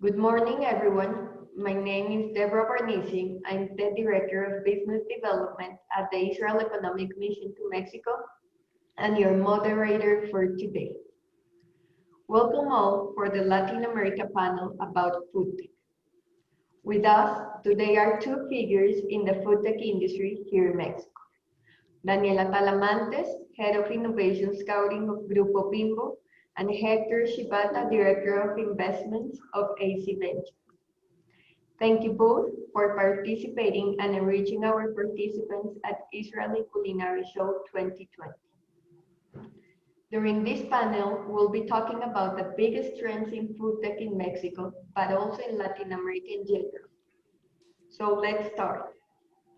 Good morning, everyone. My name is Deborah Barnisi. I'm the Director of Business Development at the Israel Economic Mission to Mexico and your moderator for today. Welcome all for the Latin America panel about food tech. With us today are two figures in the food tech industry here in Mexico. Daniela Talamantes, Head of Innovation Scouting of Grupo Bimbo, and Hector Shibata, Director of Investments of AC Ventures. Thank you both for participating and enriching our participants at Israeli Culinary Show 2020. During this panel, we'll be talking about the biggest trends in food tech in Mexico, but also in Latin America in general. So let's start.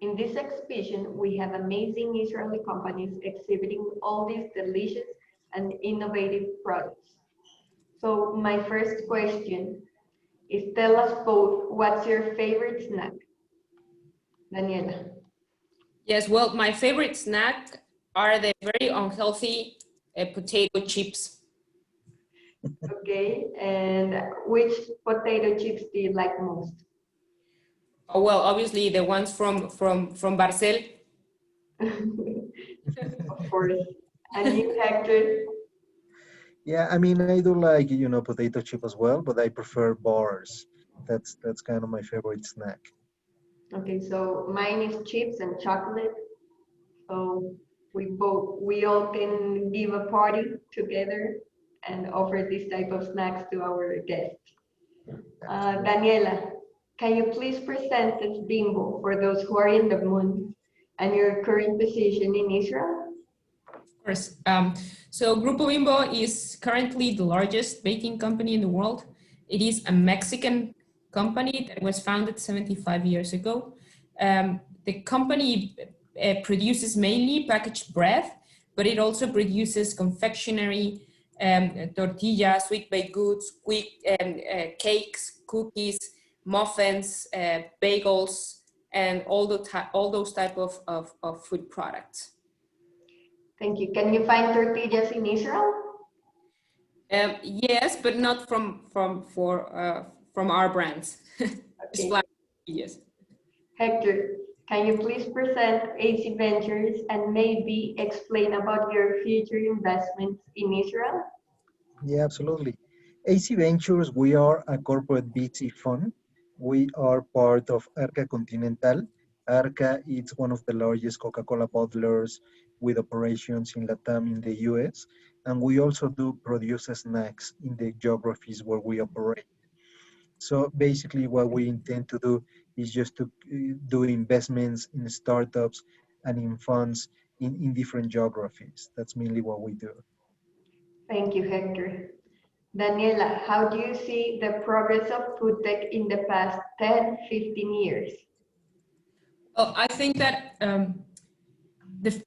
In this exhibition, we have amazing Israeli companies exhibiting all these delicious and innovative products. So my first question is, tell us both, what's your favorite snack? Daniela. Yes, well, my favorite snack are the very unhealthy potato chips. Okay, and which potato chips do you like most? Oh, well, obviously the ones from Barcel. Of course. And you, Hector? Yeah, I mean, I do like, potato chip as well, but I prefer bars. That's kind of my favorite snack. Okay, so mine is chips and chocolate. So we all can give a party together and offer this type of snacks to our guests. Daniela, can you please present us Bimbo for those who are in the mood and your current position in Israel? Of course. So Grupo Bimbo is currently the largest baking company in the world. It is a Mexican company that was founded 75 years ago. The company produces mainly packaged bread, but it also produces confectionery, tortillas, sweet baked goods, quick cakes, cookies, muffins, bagels, and all those type of food products. Thank you. Can you find tortillas in Israel? Yes, but not from our brands. Okay. Yes. Hector, can you please present AC Ventures and maybe explain about your future investments in Israel? Yeah, absolutely. AC Ventures, we are a corporate VC fund. We are part of Arca Continental. Arca is one of the largest Coca-Cola bottlers with operations in Latam in the US. And we also do produce snacks in the geographies where we operate. So basically what we intend to do is just to do investments in startups and in funds in different geographies. That's mainly what we do. Thank you, Hector. Daniela, how do you see the progress of food tech in the past 10, 15 years? Well, I think that the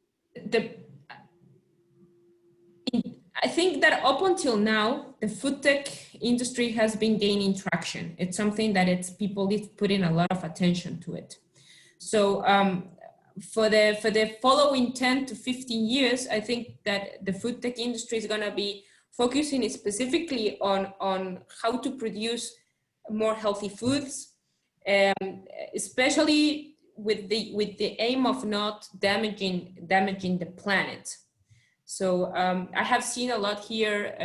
I think that up until now, the food tech industry has been gaining traction. It's something that people is putting a lot of attention to it. So for the following 10 to 15 years, I think that the food tech industry is going to be focusing specifically on how to produce more healthy foods, especially with the aim of not damaging the planet. So I have seen a lot here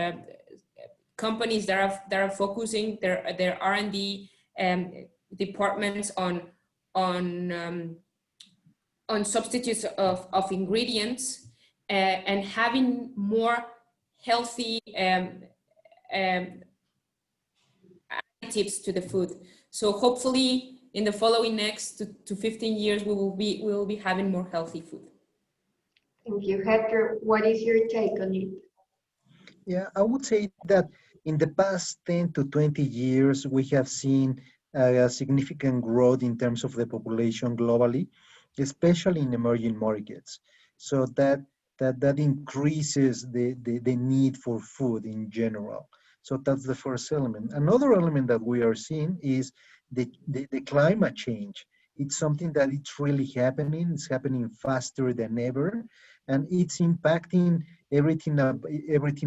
companies that are focusing their R&D departments on substitutes of ingredients and having more healthy additives to the food. So hopefully in the following next to 15 years we will be having more healthy food. Thank you. Hector, what is your take on it? Yeah, I would say that in the past 10 to 20 years, we have seen a significant growth in terms of the population globally, especially in emerging markets. So that increases the need for food in general. So that's the first element. Another element that we are seeing is the climate change. It's something that it's really happening. It's happening faster than ever, and it's impacting everything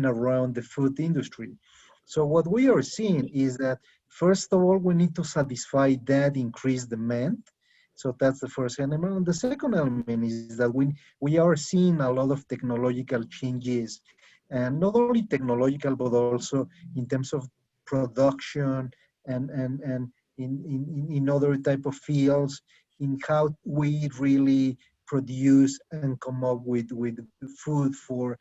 around the food industry. So what we are seeing is that, first of all, we need to satisfy that increased demand. So that's the first element. And the second element is that we are seeing a lot of technological changes, and not only technological, but also in terms of production and in other type of fields, in how we really produce and come up with food for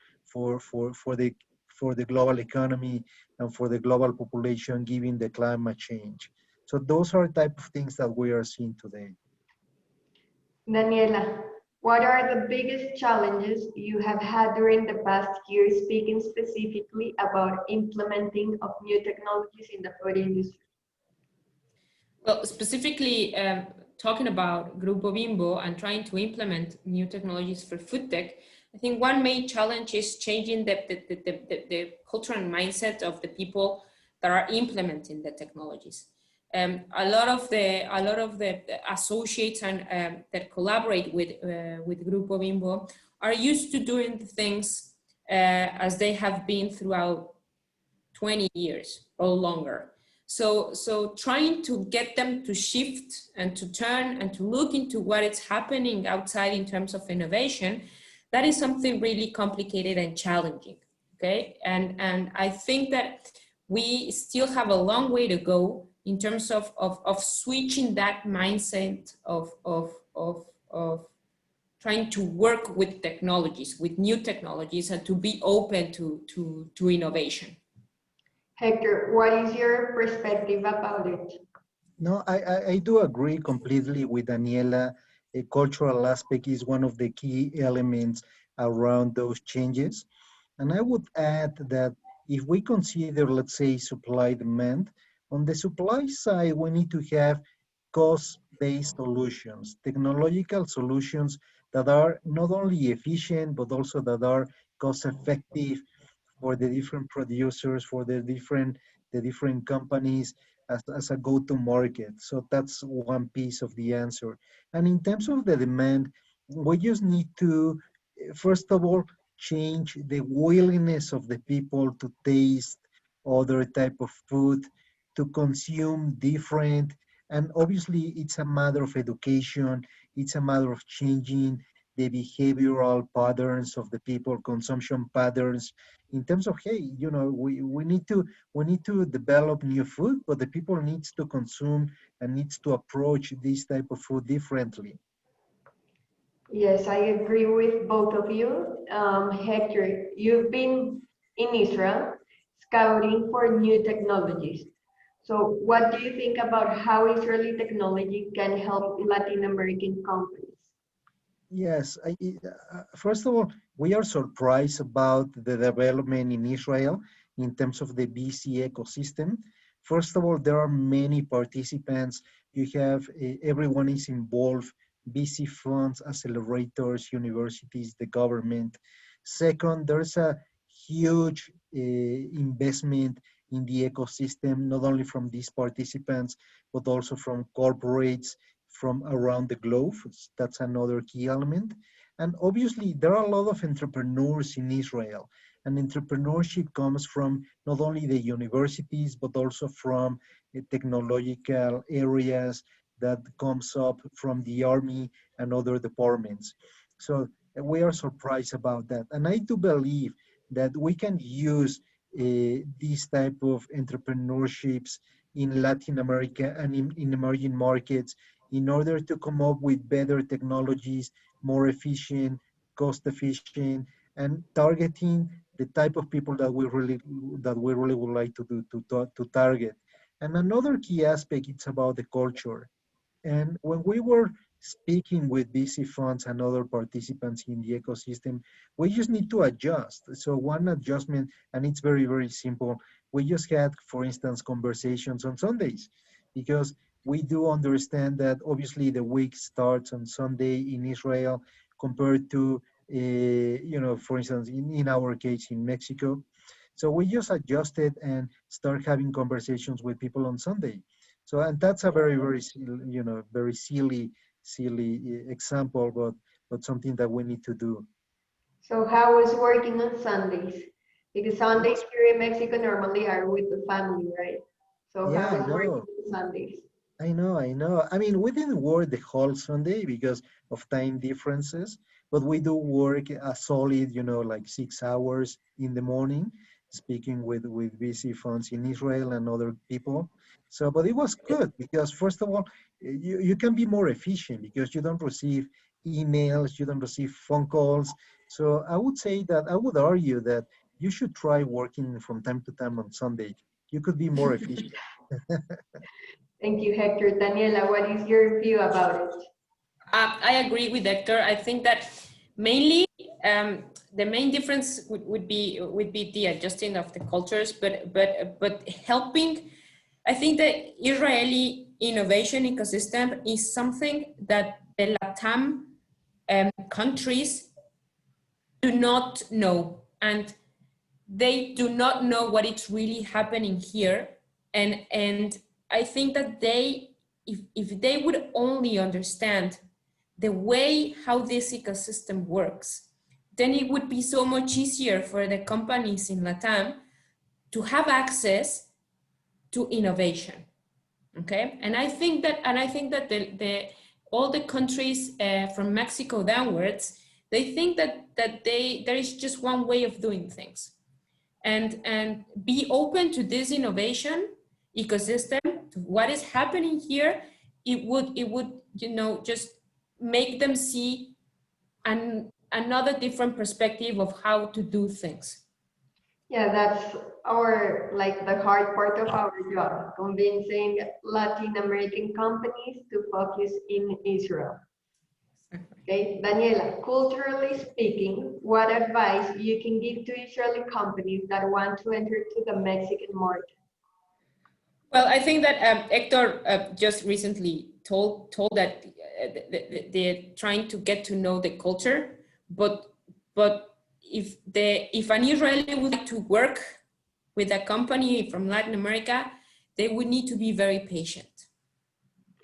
the global economy and for the global population given the climate change. So those are type of things that we are seeing today. Daniela, what are the biggest challenges you have had during the past year, speaking specifically about implementing of new technologies in the food industry? Well, specifically talking about Grupo Bimbo and trying to implement new technologies for food tech, I think one main challenge is changing the culture and mindset of the people that are implementing the technologies. A lot of the associates and that collaborate with Grupo Bimbo are used to doing things as they have been throughout 20 years or longer. So trying to get them to shift and to turn and to look into what is happening outside in terms of innovation, that is something really complicated and challenging, okay? And I think that we still have a long way to go in terms of switching that mindset of trying to work with technologies, with new technologies, and to be open to innovation. Hector, what is your perspective about it? No, I do agree completely with Daniela. A cultural aspect is one of the key elements around those changes. And I would add that if we consider, let's say, supply demand, on the supply side, we need to have cost-based solutions, technological solutions that are not only efficient, but also that are cost-effective for the different producers, for the different companies as a go-to market. So that's one piece of the answer. And in terms of the demand, we just need to, first of all, change the willingness of the people to taste other type of food, to consume different. And obviously, it's a matter of education. It's a matter of changing the behavioral patterns of the people, consumption patterns, in terms of, hey, we need to develop new food, but the people needs to consume and needs to approach this type of food differently. Yes, I agree with both of you. Hector, you've been in Israel scouting for new technologies. So, what do you think about how Israeli technology can help Latin American companies? Yes, first of all, we are surprised about the development in Israel in terms of the BC ecosystem. First of all, there are many participants. You have everyone is involved, BC funds, accelerators, universities, the government. Second, there's a huge investment in the ecosystem, not only from these participants, but also from corporates from around the globe. That's another key element. And obviously, there are a lot of entrepreneurs in Israel. And entrepreneurship comes from not only the universities, but also from technological areas that comes up from the army and other departments. So we are surprised about that. And I do believe that we can use these type of entrepreneurships in Latin America and in emerging markets in order to come up with better technologies, more efficient, cost efficient, and targeting the type of people that we really would like to target. And another key aspect it's about the culture. And when we were speaking with VC funds and other participants in the ecosystem, we just need to adjust. So one adjustment, and it's very, very simple. We just had, for instance, conversations on Sundays, because we do understand that obviously the week starts on Sunday in Israel compared to, for instance, in our case in Mexico. So we just adjusted and start having conversations with people on Sunday. So, and that's a very, very, very silly example, but something that we need to do. So, how is working on Sundays? Because It Sundays was, here in Mexico normally are with the family, right? So yeah, how I is working know. on Sundays? I know, I know. I mean, we didn't work the whole Sunday because of time differences, but we do work a solid, like 6 hours in the morning, speaking with VC funds in Israel and other people. So, but it was good because first of all, you can be more efficient because you don't receive emails, you don't receive phone calls. So I would say that I would argue that you should try working from time to time on Sunday. You could be more efficient. Thank you, Hector. Daniela, what is your view about it? I agree with Hector. I think that mainly the main difference would be the adjusting of the cultures, but helping. I think the Israeli innovation ecosystem is something that the Latam countries do not know, and they do not know what is really happening here. And I think that if they would only understand the way how this ecosystem works, then it would be so much easier for the companies in Latam to have access to innovation. Okay, and I think that the all the countries from Mexico downwards, they think that there is just one way of doing things, and be open to this innovation ecosystem, to what is happening here. It would just make them see another different perspective of how to do things. Yeah, that's our like the hard part of our job, convincing Latin American companies to focus in Israel. Okay, Daniela, culturally speaking, what advice you can give to Israeli companies that want to enter to the Mexican market? Well, I think that Hector just recently told that they're trying to get to know the culture, but if an Israeli would like to work with a company from Latin America, they would need to be very patient.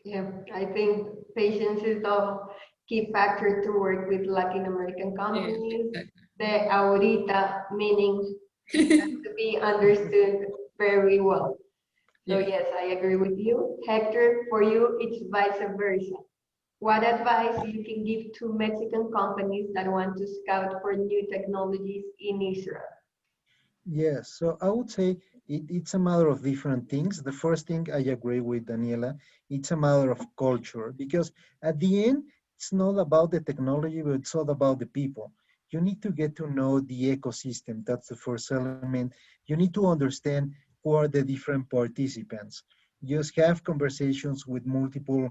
Yeah, I think patience is the key factor to work with Latin American Yeah, companies. exactly. The ahorita meaning to be understood very well. So Yeah. yes, I agree with you. Hector, for you, it's vice versa. What advice you can give to Mexican companies that want to scout for new technologies in Israel? Yes, so I would say it's a matter of different things. The first thing I agree with Daniela, it's a matter of culture because at the end, it's not about the technology, but it's all about the people. You need to get to know the ecosystem. That's the first element. You need to understand who are the different participants. Just have conversations with multiple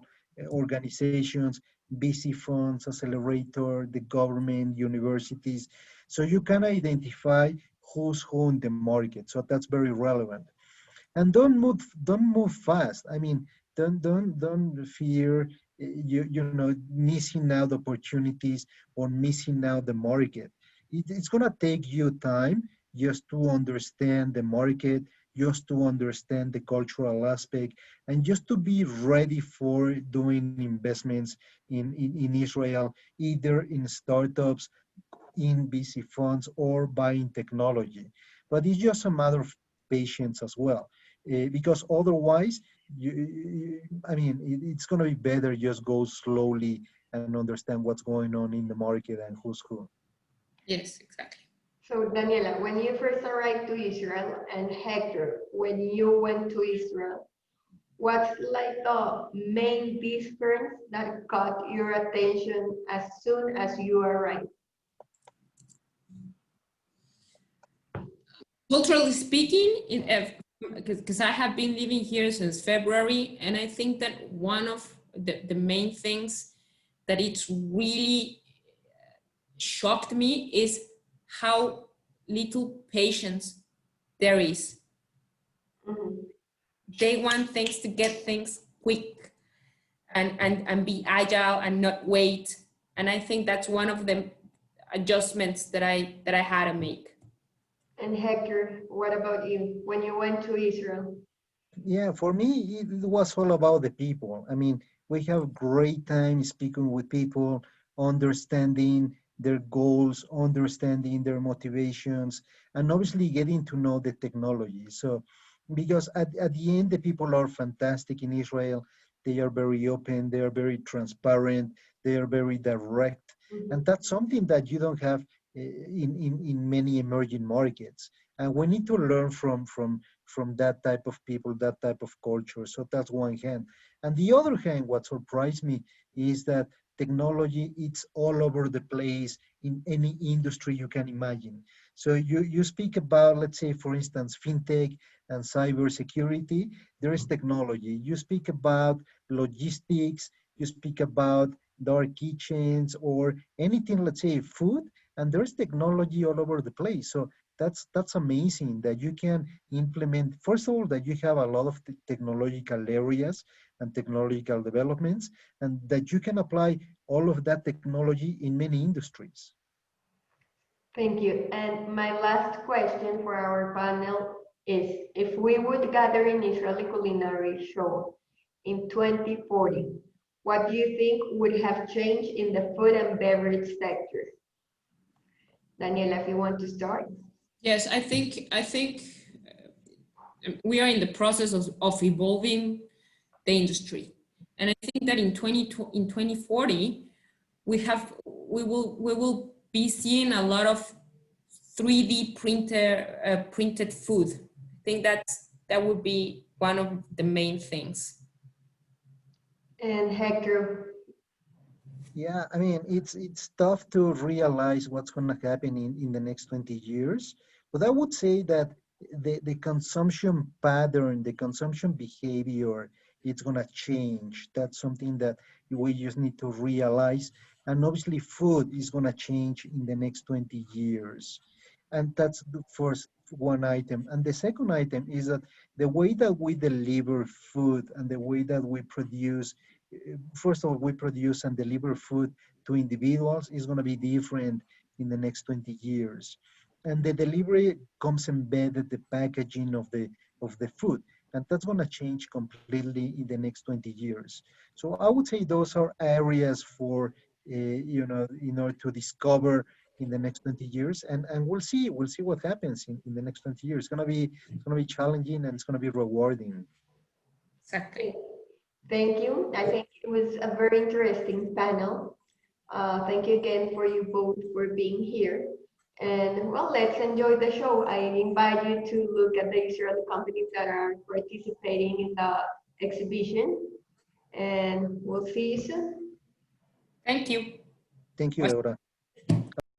organizations, VC funds, accelerator, the government, universities, so you can identify who's who in the market. So that's very relevant. And don't move fast. I mean, don't fear missing out opportunities or missing out the market. It's gonna take you time just to understand the market, just to understand the cultural aspect, and just to be ready for doing investments in Israel, either in startups, in VC funds, or buying technology. But it's just a matter of patience as well, because otherwise, I mean, it's going to be better just go slowly and understand what's going on in the market and who's who. Yes, exactly. So Daniela, when you first arrived to Israel, and Hector, when you went to Israel, what's like the main difference that caught your attention as soon as you arrived? Culturally speaking, because I have been living here since February, and I think that one of the main things that it's really shocked me is how little patience there is. Mhm. They want things to get things quick and be agile and not wait. And I think that's one of the adjustments that I had to make. And Hector, what about you when you went to Israel? Yeah, for me, it was all about the people. I mean, we have great time speaking with people, understanding their goals, understanding their motivations, and obviously getting to know the technology. So, because at the end, the people are fantastic in Israel. They are very open, they are very transparent, they are very direct. And Mhm. that's something that you don't have in many emerging markets. And we need to learn from that type of people, that type of culture. So that's one hand. And the other hand, what surprised me is that technology, it's all over the place in any industry you can imagine. So you speak about, let's say, for instance, fintech and cybersecurity, there is technology. You speak about logistics, you speak about dark kitchens or anything, let's say food, and there's technology all over the place. So that's amazing that you can implement, first of all, that you have a lot of technological areas and technological developments, and that you can apply all of that technology in many industries. Thank you. And my last question for our panel is, if we would gather in Israeli culinary show in 2040, what do you think would have changed in the food and beverage sector? Daniela, if you want to start. Yes, I think we are in the process of evolving the industry. And I think that in 2040, we will be seeing a lot of 3D printed food. I think that would be one of the main things. And Hector, Yeah, I mean, it's tough to realize what's going to happen in the next 20 years, but I would say that the consumption pattern, the consumption behavior, it's going to change. That's something that we just need to realize. And obviously, food is going to change in the next 20 years. And that's the first one item. And the second item is that the way that we deliver food and the way that we produce, first of all, we produce and deliver food to individuals is going to be different in the next 20 years. And the delivery comes embedded the packaging of the food. And that's going to change completely in the next 20 years. So I would say those are areas for, in order to discover in the next 20 years. And we'll see what happens in the next 20 years. It's going to be challenging and it's going to be rewarding. Exactly. thank you. I think it was a very interesting panel. Thank you again for you both for being here. And well, let's enjoy the show. I invite you to look at the Israeli companies that are participating in the exhibition. And we'll see you soon. Thank you. Thank you, Laura.